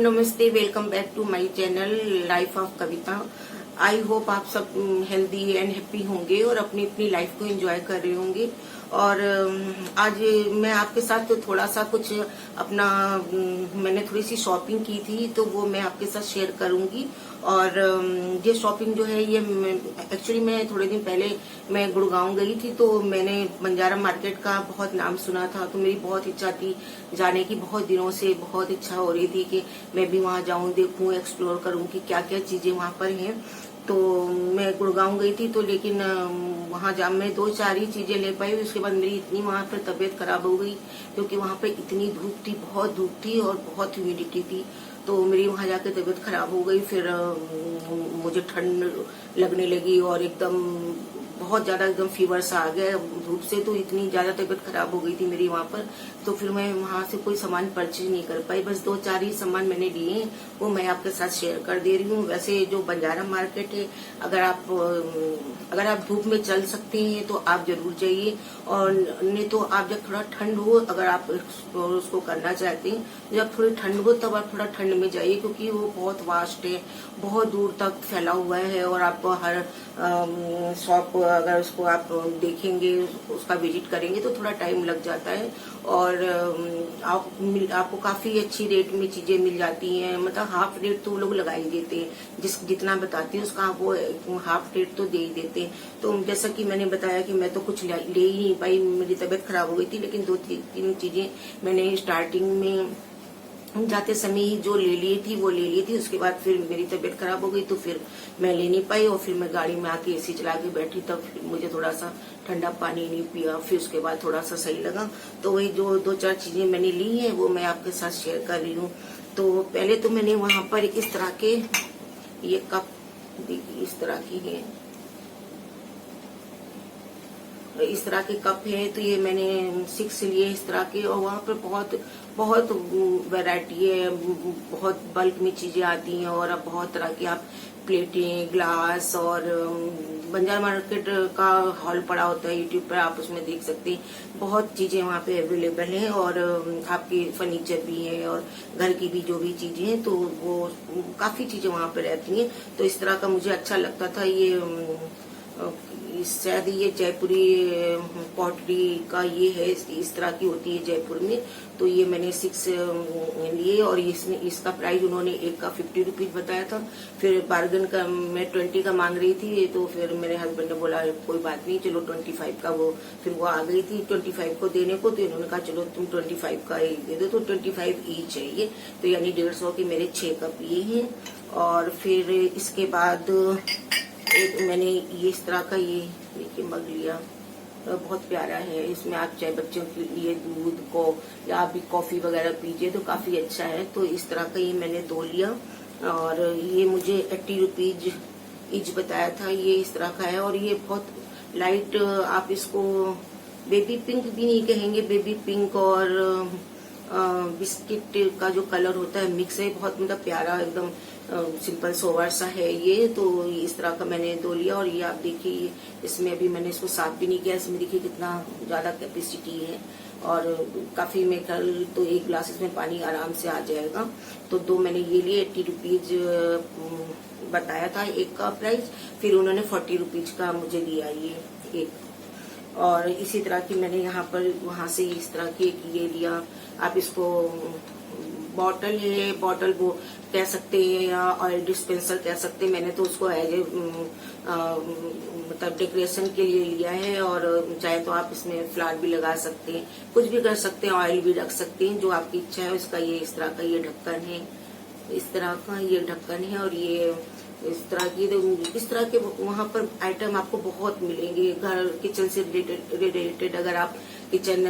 नमस्ते, welcome back to my channel life of Kavita. I hope आप सब हेल्दी एंड हैप्पी होंगे और अपनी अपनी लाइफ को एंजॉय कर रहे होंगे। और आज मैं आपके साथ तो थोड़ा सा कुछ अपना मैंने थोड़ी सी शॉपिंग की थी तो वो मैं आपके साथ शेयर करूंगी। और ये शॉपिंग जो है ये एक्चुअली मैं थोड़े दिन पहले मैं गुड़गांव गई थी तो मैंने बंजारा मार्केट का बहुत नाम सुना था, तो मेरी बहुत इच्छा थी जाने की। बहुत दिनों से बहुत इच्छा हो रही थी कि मैं भी वहां जाऊं, देखूं, एक्सप्लोर करूं कि क्या क्या चीजें वहां पर हैं। तो मैं गुड़गांव गई थी तो लेकिन वहां जा मैं 2-4 ही चीजें ले पाई। उसके बाद मेरी इतनी वहां पर तबीयत खराब हो गई क्योंकि वहां पर इतनी धूप थी, बहुत धूप थी और बहुत ह्यूमिडिटी थी। तो मेरी वहां जाके तबीयत खराब हो गई। फिर मुझे ठंड लगने लगी और एकदम बहुत ज्यादा एकदम फीवर सा आ गया धूप से। तो इतनी ज्यादा तबीयत खराब हो गई थी मेरी वहां पर। तो फिर मैं वहां से कोई सामान परचेज नहीं कर पाई। बस 2-4 ही सामान मैंने लिए, वो मैं आपके साथ शेयर कर दे रही हूँ। वैसे जो बंजारा मार्केट है, अगर आप धूप में चल सकते हैं तो आप जरूर जाइए। और नहीं तो आप जब थोड़ा ठंड हो, अगर आप उसको करना चाहते हैं, जब थोड़ी ठंड हो तब आप थोड़ा ठंड में जाइए क्योंकि वो बहुत वास्ट है, बहुत दूर तक फैला हुआ है। और आपको हर शॉप अगर उसको आप देखेंगे, उसका विजिट करेंगे तो थोड़ा टाइम लग जाता है। और आपको काफी अच्छी रेट में चीजें मिल जाती हैं। मतलब हाफ रेट तो वो लोग लगा ही देते हैं, जितना बताते हैं उसका वो हाफ रेट तो दे ही देते हैं। तो जैसा कि मैंने बताया कि मैं तो कुछ ले ही नहीं पाई, मेरी तबीयत खराब हो गई थी। लेकिन 2-3 चीजें मैंने स्टार्टिंग में जाते समय ही जो ले ली थी वो ले ली थी। उसके बाद फिर मेरी तबीयत खराब हो गई तो फिर मैं ले नहीं पाई। और फिर मैं गाड़ी में आके एसी चला के बैठी, तब फिर मुझे थोड़ा सा ठंडा पानी नहीं पिया। फिर उसके बाद थोड़ा सा सही लगा। तो वही जो 2-4 चीजें मैंने ली हैं वो मैं आपके साथ शेयर कर रही हूँ। तो पहले तो मैंने वहां पर इस तरह के ये कप इस तरह की है, इस तरह के कप है। तो ये मैंने 6 लिए इस तरह के। और वहाँ पर बहुत बहुत वैरायटी है, बहुत बल्क में चीजें आती हैं। और अब बहुत तरह की आप प्लेटें, ग्लास और बंजारा मार्केट का हॉल पड़ा होता है यूट्यूब पर, आप उसमें देख सकते हैं। बहुत चीजें वहाँ पे अवेलेबल हैं और आपके फर्नीचर भी है और घर की भी जो भी चीजें हैं, तो वो काफी चीजें वहाँ पे रहती हैं। तो इस तरह का मुझे अच्छा लगता था। शायद ये जयपुरी पॉटरी का ये है, इस तरह की होती है जयपुर में। तो ये मैंने 6 लिए और इसमें इसका प्राइस उन्होंने एक का 50 रुपीज बताया था। फिर बार्गन का मैं 20 का मांग रही थी, तो फिर मेरे हस्बैंड ने बोला कोई बात नहीं, चलो 25 का फिर वो आ गई थी 25 को देने को। तो इन्होंने कहा चलो तुम 25 का ही दे दो। तो 25 ईच है ये, तो यानी 150 के मेरे 6 कप ये हैं। और फिर इसके बाद एक मैंने ये इस तरह का ये देखिए मग लिया, बहुत प्यारा है। इसमें आप चाहे बच्चों के लिए दूध को या आप भी कॉफी वगैरह पीजिए तो काफी अच्छा है। तो इस तरह का ये मैंने 2 लिया और ये मुझे 80 रुपीज ईच बताया था। ये इस तरह का है और ये बहुत लाइट, आप इसको बेबी पिंक भी नहीं कहेंगे, बेबी पिंक और बिस्किट का जो कलर होता है मिक्स है। बहुत मतलब प्यारा एकदम सिंपल सोवर सा है ये। तो इस तरह का मैंने 2 लिया। और ये आप देखिए, इसमें अभी मैंने इसको साफ भी नहीं किया। इसमें देखिए कितना ज्यादा कैपेसिटी है और काफी में कल तो 1 ग्लास इसमें पानी आराम से आ जाएगा। तो 2 मैंने ये लिए, 80 रुपीज बताया था एक का प्राइस। फिर उन्होंने 40 रुपीज का मुझे दिया ये एक। और इसी तरह की मैंने यहाँ पर वहां से इस तरह की एक ये लिया। आप इसको बॉटल है, बॉटल वो कह सकते हैं या ऑयल डिस्पेंसर कह सकते हैं। मैंने तो उसको एज ए मतलब डेकोरेशन के लिए लिया है। और चाहे तो आप इसमें फ्लावर भी लगा सकते हैं, कुछ भी कर सकते हैं, ऑयल भी रख सकते हैं, जो आपकी इच्छा है उसका। ये इस तरह का ये ढक्कन है, इस तरह का ये ढक्कन है। और ये इस तरह के वहां पर आइटम आपको बहुत मिलेंगे घर किचन से रिलेटेड। अगर आप किचन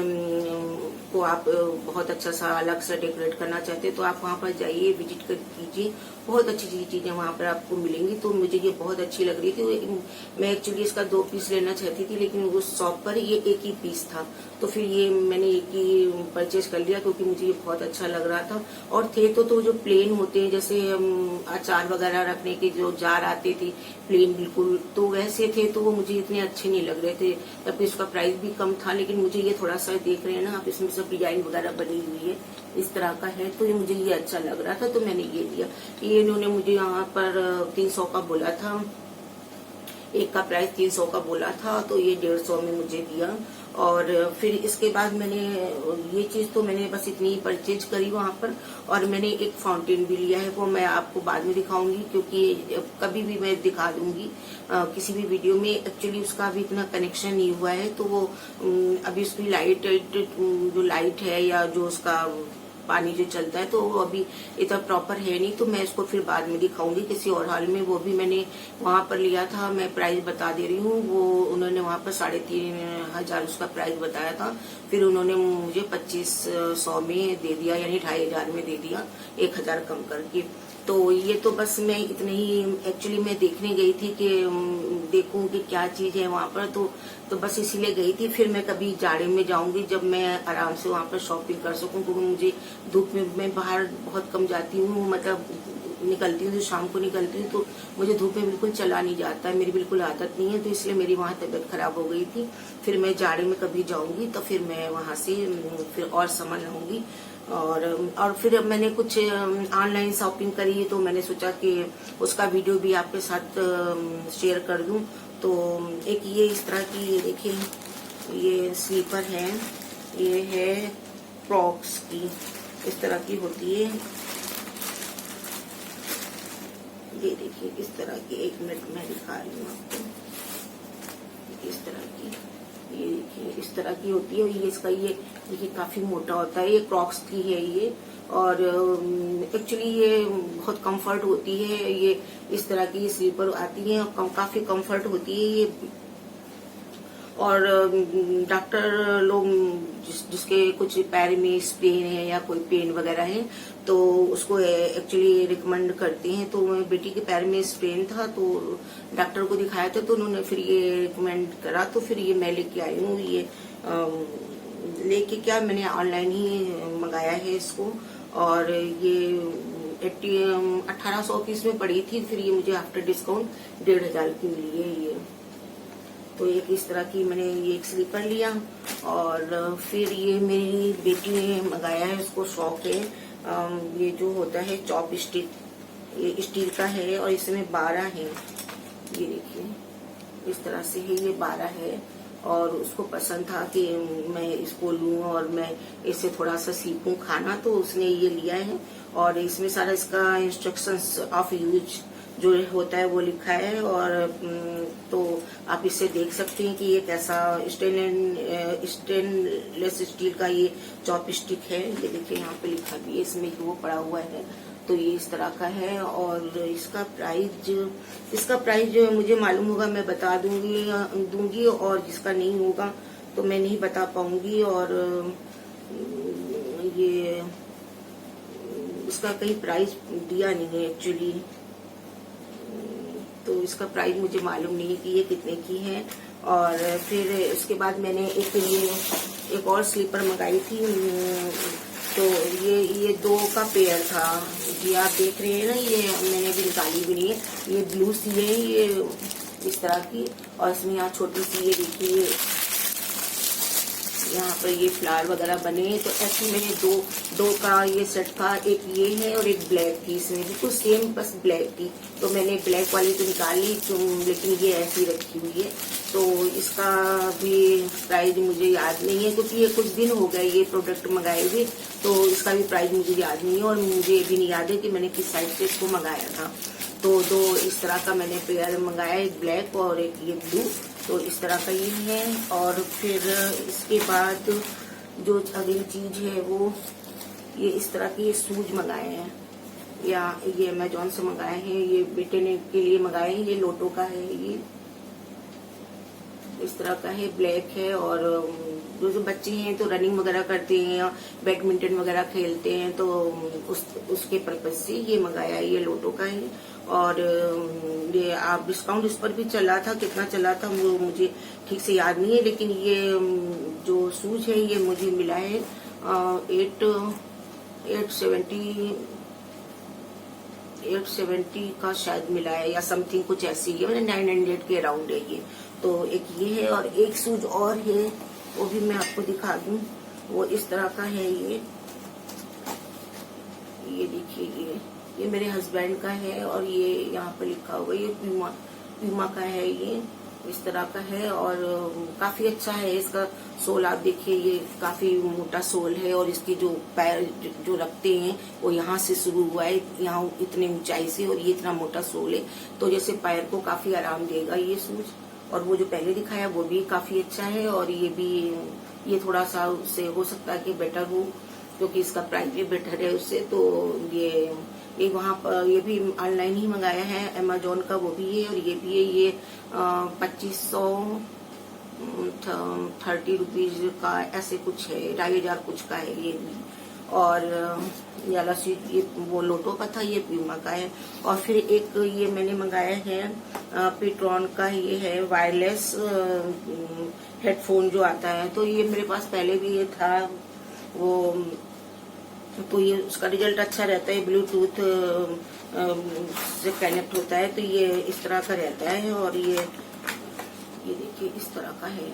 को आप बहुत अच्छा सा अलग से डेकोरेट करना चाहते हैं तो आप वहां पर जाइए, विजिट कर कीजिए। बहुत अच्छी चीजें वहां पर आपको मिलेंगी। तो मुझे ये बहुत अच्छी लग रही थी। मैं एक्चुअली इसका 2 पीस लेना चाहती थी, लेकिन उस शॉप पर ये 1 ही पीस था। तो फिर ये मैंने 1 ही परचेज कर लिया क्योंकि मुझे ये बहुत अच्छा लग रहा था। और थे तो जो प्लेन होते हैं, जैसे अचार वगैरह रखने के जो जार आते थे प्लेन बिल्कुल, तो वैसे थे तो वो मुझे इतने अच्छे नहीं लग रहे थे। तब इसका प्राइस भी कम था, लेकिन मुझे ये ये थोड़ा सा देख रहे हैं ना आप, इसमें सब डिजाइन वगैरह बनी हुई है, इस तरह का है। तो ये मुझे ये अच्छा लग रहा था तो मैंने ये लिया। ये इन्होंने मुझे यहाँ पर 300 का बोला था, एक का प्राइस 300 का बोला था, तो ये 150 में मुझे दिया। और फिर इसके बाद मैंने ये चीज तो मैंने बस इतनी ही परचेज करी वहां पर। और मैंने एक फाउंटेन भी लिया है, वो मैं आपको बाद में दिखाऊंगी, क्योंकि कभी भी मैं दिखा दूंगी किसी भी वीडियो में। एक्चुअली उसका अभी इतना कनेक्शन नहीं हुआ है, तो वो अभी उसकी लाइट जो लाइट है या जो उसका पानी जो चलता है तो वो अभी इतना प्रॉपर है नहीं, तो मैं इसको फिर बाद में दिखाऊंगी किसी और हाल में। वो भी मैंने वहां पर लिया था, मैं प्राइस बता दे रही हूँ। वो उन्होंने वहां पर 3,500 उसका प्राइस बताया था, फिर उन्होंने मुझे 2500 में दे दिया, यानी 2,500 में दे दिया, 1,000 कम करके। तो ये तो बस मैं इतने ही, एक्चुअली मैं देखने गई थी कि देखूं कि क्या चीज है वहां पर, तो बस इसीलिए गई थी। फिर मैं कभी जाड़े में जाऊंगी जब मैं आराम से वहां पर शॉपिंग कर सकूं, क्योंकि मुझे धूप में मैं बाहर बहुत कम जाती हूँ, मतलब निकलती हूँ तो शाम को निकलती हूँ, तो मुझे धूप में बिल्कुल चला नहीं जाता है, मेरी बिल्कुल आदत नहीं है, तो इसलिए मेरी वहाँ तबीयत खराब हो गई थी। फिर मैं जाड़े में कभी जाऊंगी तो फिर मैं वहां से फिर और सामान लाऊंगी। और फिर मैंने कुछ ऑनलाइन शॉपिंग करी, तो मैंने सोचा कि उसका वीडियो भी आपके साथ शेयर कर दूं। तो एक ये इस तरह की, ये देखिए, ये स्लीपर है, ये है क्रॉक्स की, इस तरह की होती है। ये देखिए इस तरह की, 1 मिनट में दिखा रही हूँ आपको, इस तरह की, ये देखिए इस तरह की होती है। ये इसका ये काफी मोटा होता है, ये क्रॉक्स की है ये। और एक्चुअली ये बहुत कंफर्ट होती है, ये इस तरह की स्लीपर आती है और काफी कंफर्ट होती है ये। और डॉक्टर लोग जिसके कुछ पैर में पेन है या कोई पेन वगैरह है तो उसको एक्चुअली रिकमेंड करते हैं। तो मेरी बेटी के पैर में स्पेन था, तो डॉक्टर को दिखाया था, तो उन्होंने फिर ये रिकमेंड करा, तो फिर ये मैं लेके आई हूँ। ये लेके क्या, मैंने ऑनलाइन ही मंगाया है इसको। और ये 1800 की इसमें पड़ी थी, फिर ये मुझे आफ्टर डिस्काउंट 1,500 की मिली है ये। तो एक इस तरह की मैंने ये एक स्लीपर लिया। और फिर ये मेरी बेटी ने मंगाया है, उसको शौक है ये जो होता है चॉप स्टिक, ये स्टील का है और इसमें 12 है। ये देखिए इस तरह से है, ये 12 है। और उसको पसंद था कि मैं इसको लूं और मैं इससे थोड़ा सा सीखूं खाना, तो उसने ये लिया है। और इसमें सारा इसका इंस्ट्रक्शंस ऑफ यूज जो होता है वो लिखा है। और तो आप इससे देख सकते हैं कि ये कैसा स्टेनलेस स्टील का ये चॉप स्टिक है। ये देखिए यहाँ पे लिखा भी है, इसमें वो पड़ा हुआ है, तो ये इस तरह का है। और इसका प्राइस जो मुझे मालूम होगा मैं बता दूंगी, और जिसका नहीं होगा तो मैं नहीं बता पाऊंगी। और ये इसका कहीं प्राइस दिया नहीं है एक्चुअली, तो इसका प्राइस मुझे मालूम नहीं है कि ये कितने की है। और फिर उसके बाद मैंने एक और स्लीपर मंगाई थी, तो ये 2 का पेयर था। ये आप देख रहे हैं ना, ये मैंने अभी निकाली भी नहीं है, ये ब्लू सी है, ये इस तरह की। और इसमें यहाँ छोटी सी ये देखिए, यहाँ पर ये फ्लावर वगैरह बने हैं। तो ऐसे मैंने दो का ये सेट था, एक ये है और एक ब्लैक थी, इसमें बिल्कुल सेम बस ब्लैक थी। तो मैंने ब्लैक वाली तो निकाली, लेकिन ये ऐसी रखी हुई है। तो इसका भी प्राइस मुझे याद नहीं है, क्योंकि ये कुछ दिन हो गए ये प्रोडक्ट मंगाए हुए, तो इसका भी प्राइस मुझे याद नहीं है। और मुझे भी नहीं याद है कि मैंने किस साइड से इसको मंगाया था। तो 2 इस तरह का मैंने पेयर मंगाया, एक ब्लैक और एक ये ब्लू। तो इस तरह का ये है। और फिर इसके बाद जो अगली चीज है वो ये इस तरह के शूज मंगाए हैं, या ये अमेजोन से मंगाए हैं, ये बेटे ने के लिए मंगाए हैं। ये लोटो का है, ये इस तरह का है, ब्लैक है। और जो बच्चे हैं तो रनिंग वगैरह करते हैं या बैडमिंटन वगैरह खेलते हैं, तो उसके पर्पज से ये मंगाया है, ये लोटो का है। और ये आप डिस्काउंट इस पर भी चला था, कितना चला था वो मुझे ठीक से याद नहीं है, लेकिन ये जो शूज है ये मुझे मिला है 870 का शायद मिला है, या समथिंग कुछ ऐसी है, मतलब 900 के अराउंड है ये। तो एक ये है, और एक शूज और है, वो भी मैं आपको दिखा दूं। वो इस तरह का है ये देखिए, ये मेरे हस्बैंड का है और ये यहाँ पर लिखा हुआ ये प्यूमा का है, ये इस तरह का है और काफी अच्छा है। इसका सोल आप देखिए, ये काफी मोटा सोल है और इसकी जो पैर जो रखते हैं वो यहाँ से शुरू हुआ है, यहाँ इतने ऊंचाई से, और ये इतना मोटा सोल है तो जैसे पैर को काफी आराम देगा ये शूज। और वो जो पहले दिखाया वो भी काफी अच्छा है और ये थोड़ा सा उससे हो सकता है कि बेटर हो क्योंकि इसका प्राइस भी बेटर है उससे। तो ये वहाँ पर ये भी ऑनलाइन ही मंगाया है, अमेजोन का वो भी है और ये भी है। ये 2530 रुपीज का ऐसे कुछ है, 2500 कुछ का है ये भी। और ये वाला स्वीट ये वो लोटो का था, ये प्यूमा का है। और फिर एक ये मैंने मंगाया है पेट्रॉन का, ये है वायरलेस हेडफोन जो आता है। तो ये मेरे पास पहले भी ये था वो, तो ये उसका रिजल्ट अच्छा रहता है, ब्लूटूथ से कनेक्ट होता है। तो ये इस तरह का रहता है और ये देखिए इस तरह का है,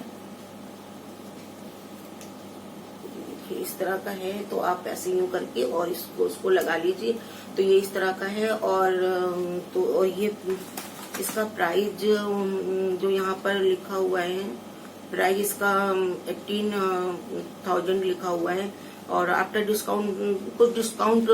देखिए इस तरह का है। तो आप ऐसे यूं करके और उसको लगा लीजिए। तो ये इस तरह का है और ये इसका प्राइस जो यहाँ पर लिखा हुआ है, प्राइस इसका 18,000 लिखा हुआ है और आफ्टर डिस्काउंट कुछ डिस्काउंट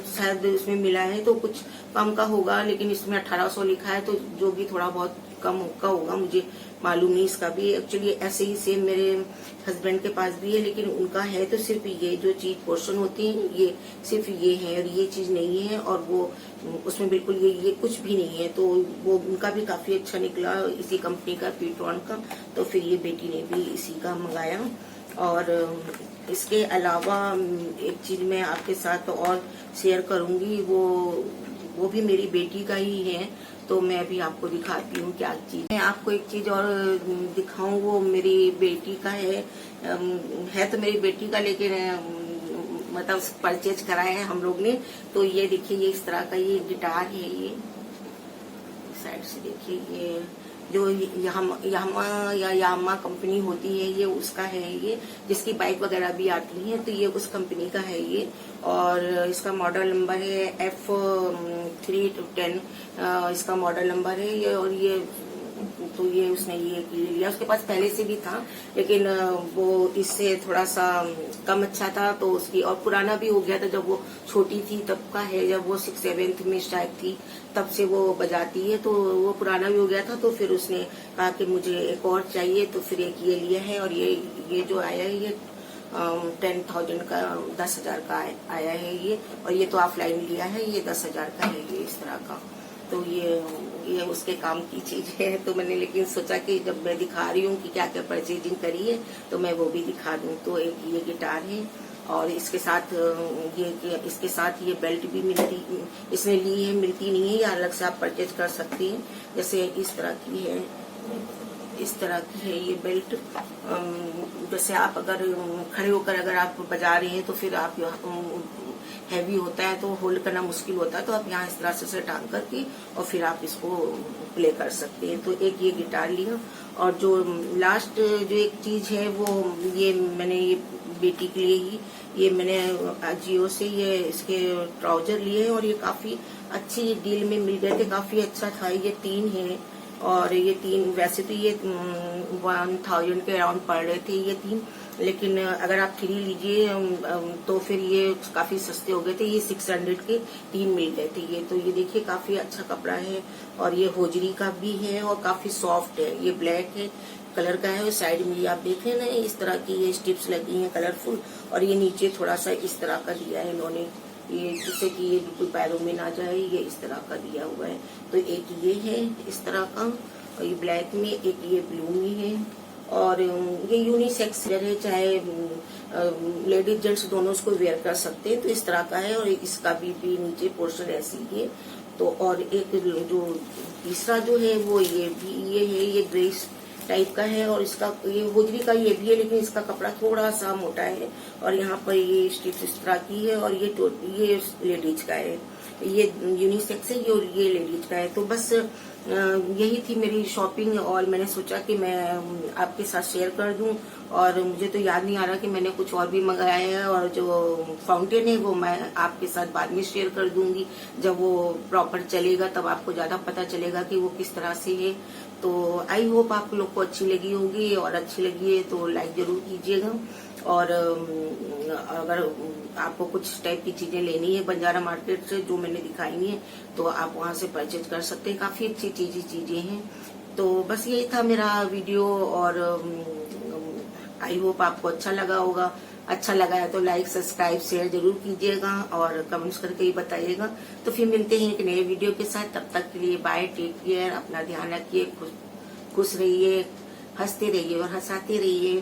शायद इसमें मिला है तो कुछ कम का होगा, लेकिन इसमें 1800 लिखा है तो जो भी थोड़ा बहुत कम का होगा, मुझे मालूम नहीं इसका भी। एक्चुअली ऐसे ही सेम मेरे हस्बैंड के पास भी है, लेकिन उनका है तो सिर्फ ये जो चीज पोर्शन होती है ये सिर्फ ये है और ये चीज नहीं है, और वो उसमें बिल्कुल ये कुछ भी नहीं है। तो वो उनका भी काफी अच्छा निकला, इसी कंपनी का पेट्रॉन का। तो फिर ये बेटी ने भी इसी का मंगाया। और इसके अलावा एक चीज मैं आपके साथ और शेयर करूंगी, वो भी मेरी बेटी का ही है। तो मैं अभी आपको दिखाती हूँ क्या चीज। मैं आपको एक चीज और दिखाऊं, वो मेरी बेटी का है तो मेरी बेटी का, लेकिन मतलब परचेज कराया है हम लोग ने। तो ये देखिए, ये इस तरह का ये गिटार है, ये साइड से देखिए, ये जो यामा कंपनी होती है ये उसका है, ये जिसकी बाइक वगैरह भी आती है, तो ये उस कंपनी का है ये। और इसका मॉडल नंबर है F310 इसका मॉडल नंबर है ये। और ये तो ये उसने ये लिया, उसके पास पहले से भी था, लेकिन वो इससे थोड़ा सा कम अच्छा था तो उसकी, और पुराना भी हो गया था जब वो छोटी थी तब का है, जब वो 6th-7th में शायद थी तब से वो बजाती है, तो वो पुराना भी हो गया था। तो फिर उसने कहा कि मुझे एक और चाहिए, तो फिर एक ये लिया है। और ये जो आया है ये 10,000 का, 10,000 का आया है ये। और ये तो ऑफलाइन लिया है, ये 10,000 का है ये इस तरह का। तो ये उसके काम की चीज है। तो मैंने लेकिन सोचा कि जब मैं दिखा रही हूँ कि क्या क्या परचेजिंग करी है तो मैं वो भी दिखा दूँ। तो एक ये गिटार है और इसके साथ ये बेल्ट भी मिलती, इसने ली है, मिलती नहीं है, या अलग से आप परचेज कर सकती हैं। जैसे इस तरह की है, इस तरह की है ये बेल्ट। जैसे आप अगर खड़े होकर अगर आप बजा रहे हैं तो फिर आप हैवी होता है तो होल्ड करना मुश्किल होता है, तो आप यहाँ इस तरह से टांग करके और फिर आप इसको प्ले कर सकते हैं। तो एक ये गिटार लिया। और जो लास्ट जो एक चीज है वो ये मैंने ये बेटी के लिए ही ये मैंने जियो से ये इसके ट्राउजर लिए हैं और ये काफी अच्छी डील में मिल गए थे, काफी अच्छा था। ये 3 है और ये 3 वैसे तो ये 1,000 के अराउंड पड़ रहे थे ये 3, लेकिन अगर आप 3 लीजिए तो फिर ये काफी सस्ते हो गए थे। ये 600 के 3 मिल गए थे ये। तो ये देखिए काफी अच्छा कपड़ा है और ये होजरी का भी है और काफी सॉफ्ट है। ये ब्लैक है कलर का है और साइड में ये आप देख रहे हैं ना इस तरह की ये स्ट्रिप्स लगी हैं कलरफुल, और ये नीचे थोड़ा सा इस तरह का दिया है इन्होंने, ये जिससे कि ये बिल्कुल पैरों में ना जाए, ये इस तरह का दिया हुआ है। तो एक ये है इस तरह का और ये ब्लैक में, एक ये ब्लू में है। और ये यूनिसेक्स है, चाहे लेडीज जेंट्स दोनों उसको वेयर कर सकते हैं। तो इस तरह का है और इसका भी नीचे पोर्शन ऐसी है। तो और एक जो तीसरा जो है वो ये है, ये टाइप का है और इसका ये होजरी का ये भी है, लेकिन इसका कपड़ा थोड़ा सा मोटा है और यहाँ पर ये स्टिच इस तरह की है और ये लेडीज का है, ये यूनिसेक्स है, ये लेडीज का है। तो बस यही थी मेरी शॉपिंग और मैंने सोचा कि मैं आपके साथ शेयर कर दूं। और मुझे तो याद नहीं आ रहा कि मैंने कुछ और भी मंगाया है, और जो फाउंटेन है वो मैं आपके साथ बाद में शेयर कर दूंगी। जब वो प्रॉपर चलेगा तब आपको ज्यादा पता चलेगा कि वो किस तरह से है। तो आई होप आप लोग को अच्छी लगी होगी, और अच्छी लगी है तो लाइक जरूर कीजिएगा। और अगर आपको कुछ टाइप की चीजें लेनी है बंजारा मार्केट से जो मैंने दिखाई है, तो आप वहां से परचेज कर सकते हैं, काफी अच्छी चीजें हैं। तो बस यही था मेरा वीडियो, और आई होप आपको अच्छा लगा होगा। अच्छा लगा है तो लाइक सब्सक्राइब शेयर जरूर कीजिएगा और कमेंट्स करके ही बताइएगा। तो फिर मिलते हैं एक नए वीडियो के साथ, तब तक के लिए बाय, टेक केयर, अपना ध्यान रखिए, खुश रहिए, हंसते रहिए और हंसाते रहिए।